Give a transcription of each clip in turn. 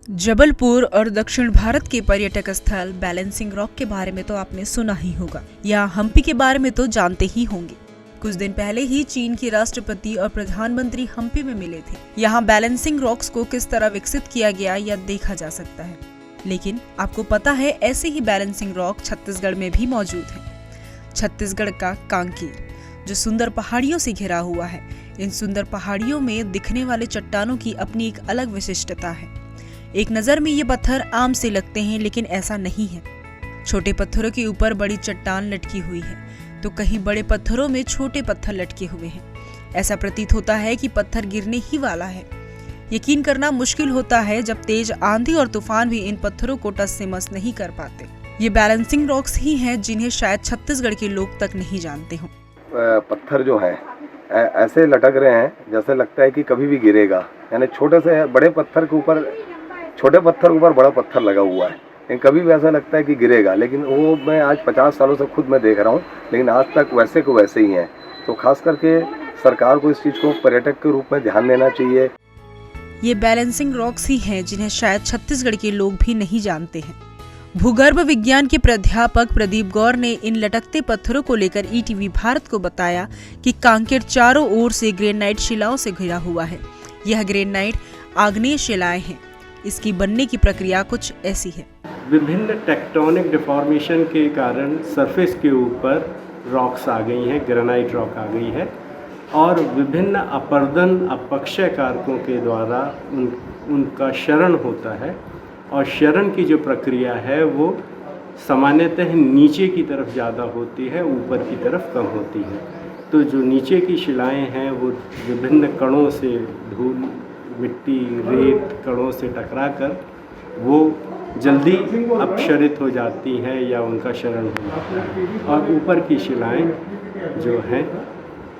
जबलपुर और दक्षिण भारत के पर्यटक स्थल बैलेंसिंग रॉक के बारे में तो आपने सुना ही होगा, या हम्पी के बारे में तो जानते ही होंगे। कुछ दिन पहले ही चीन के राष्ट्रपति और प्रधानमंत्री हम्पी में मिले थे। यहाँ बैलेंसिंग रॉक्स को किस तरह विकसित किया गया यह देखा जा सकता है। लेकिन आपको पता है, ऐसे ही बैलेंसिंग रॉक छत्तीसगढ़ में भी मौजूद है। छत्तीसगढ़ का कांकेर, जो सुंदर पहाड़ियों से घिरा हुआ है। इन सुंदर पहाड़ियों में दिखने वाले चट्टानों की अपनी एक अलग विशिष्टता है। एक नज़र में ये पत्थर आम से लगते हैं, लेकिन ऐसा नहीं है। छोटे पत्थरों के ऊपर बड़ी चट्टान लटकी हुई है, तो कहीं बड़े पत्थरों में छोटे पत्थर लटके हुए हैं। ऐसा प्रतीत होता है कि पत्थर गिरने ही वाला है। यकीन करना मुश्किल होता है जब तेज आंधी और तूफान भी इन पत्थरों को टस से मस नहीं कर पाते। ये बैलेंसिंग रॉक्स ही हैं जिन्हें शायद छत्तीसगढ़ के लोग तक नहीं जानते हों। पत्थर जो है ऐसे लटक रहे हैं जैसे लगता है कि कभी भी गिरेगा। यानी छोटे से बड़े पत्थर के ऊपर छोटे पत्थर के ऊपर बड़ा पत्थर लगा हुआ है, लेकिन कभी भी ऐसा लगता है कि गिरेगा। लेकिन वो मैं आज 50 सालों से खुद मैं देख रहा हूँ, लेकिन आज तक वैसे को वैसे ही हैं। तो खास करके सरकार को इस चीज़ को पर्यटक के रूप में ध्यान देना चाहिए। ये बैलेंसिंग रॉक्स ही हैं जिन्हें शायद छत्तीसगढ़ के लोग भी नहीं जानते हैं। भूगर्भ विज्ञान के प्राध्यापक प्रदीप गौर ने इन लटकते पत्थरों को लेकर ईटीवी भारत को बताया कि कांकेर चारों ओर से ग्रेनाइट शिलाओं से घिरा हुआ है। यह ग्रेनाइट आग्नेय शिलाएं हैं। इसकी बनने की प्रक्रिया कुछ ऐसी है। विभिन्न टेक्टोनिक डिफॉर्मेशन के कारण सरफेस के ऊपर रॉक्स आ गई हैं, ग्रेनाइट रॉक आ गई है, और विभिन्न अपर्दन अपक्षय कारकों के द्वारा उनका क्षरण होता है। और क्षरण की जो प्रक्रिया है वो सामान्यतः नीचे की तरफ ज़्यादा होती है, ऊपर की तरफ कम होती है। तो जो नीचे की शिलाएं हैं वो विभिन्न कणों से, धूल, मिट्टी, रेत कणों से टकराकर वो जल्दी अपक्षरित हो जाती हैं या उनका क्षरण हो जाता है। और ऊपर की शिलाएं जो हैं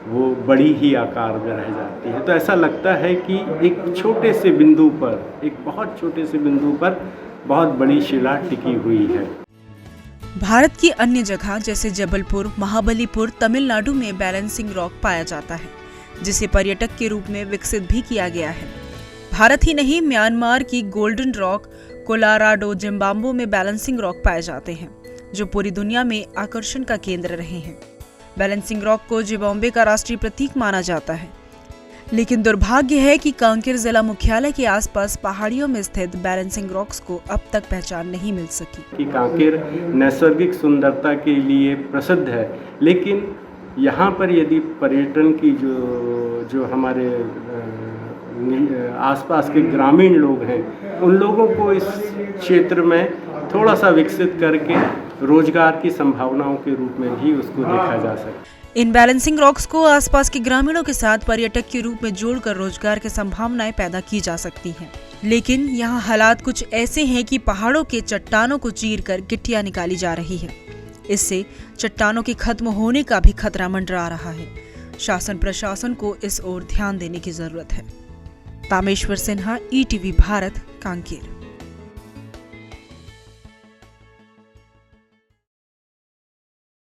वो बड़ी ही आकार में रह जाती हैं। तो ऐसा लगता है कि एक छोटे से बिंदु पर, एक बहुत छोटे से बिंदु पर बहुत बड़ी शिला टिकी हुई है। भारत की अन्य जगह जैसे जबलपुर, महाबलीपुर, तमिलनाडु में बैलेंसिंग रॉक पाया जाता है, जिसे पर्यटक के रूप में विकसित भी किया गया है। भारत ही नहीं, म्यांमार की गोल्डन रॉक, कोलोराडो, जिम्बाब्वे में बैलेंसिंग रॉक पाए जाते हैं, जो पूरी दुनिया में आकर्षण का केंद्र रहे हैं। बैलेंसिंग रॉक को जिम्बाब्वे का राष्ट्रीय प्रतीक माना जाता है। लेकिन दुर्भाग्य है कि कांकेर जिला मुख्यालय के आसपास पहाड़ियों में स्थित बैलेंसिंग रॉक्स को अब तक पहचान नहीं मिल सकी। कि कांकेर नैसर्गिक सुंदरता के लिए प्रसिद्ध है, लेकिन यहाँ पर यदि पर्यटन की जो हमारे आसपास के ग्रामीण लोग हैं, उन लोगों को इस क्षेत्र में थोड़ा सा विकसित करके रोजगार की संभावनाओं के रूप में भी उसको देखा जा सकता। इन बैलेंसिंग रॉक्स को आसपास के ग्रामीणों के साथ पर्यटक के रूप में जोड़कर रोजगार की संभावनाएं पैदा की जा सकती हैं। लेकिन यहाँ हालात कुछ ऐसे हैं कि पहाड़ों के चट्टानों को चीरकर गिट्टियां निकाली जा रही है। इससे चट्टानों के खत्म होने का भी खतरा मंडरा रहा है। शासन प्रशासन को इस ओर ध्यान देने की जरूरत है। तामेश्वर सिन्हा, ईटीवी भारत, कांकेर।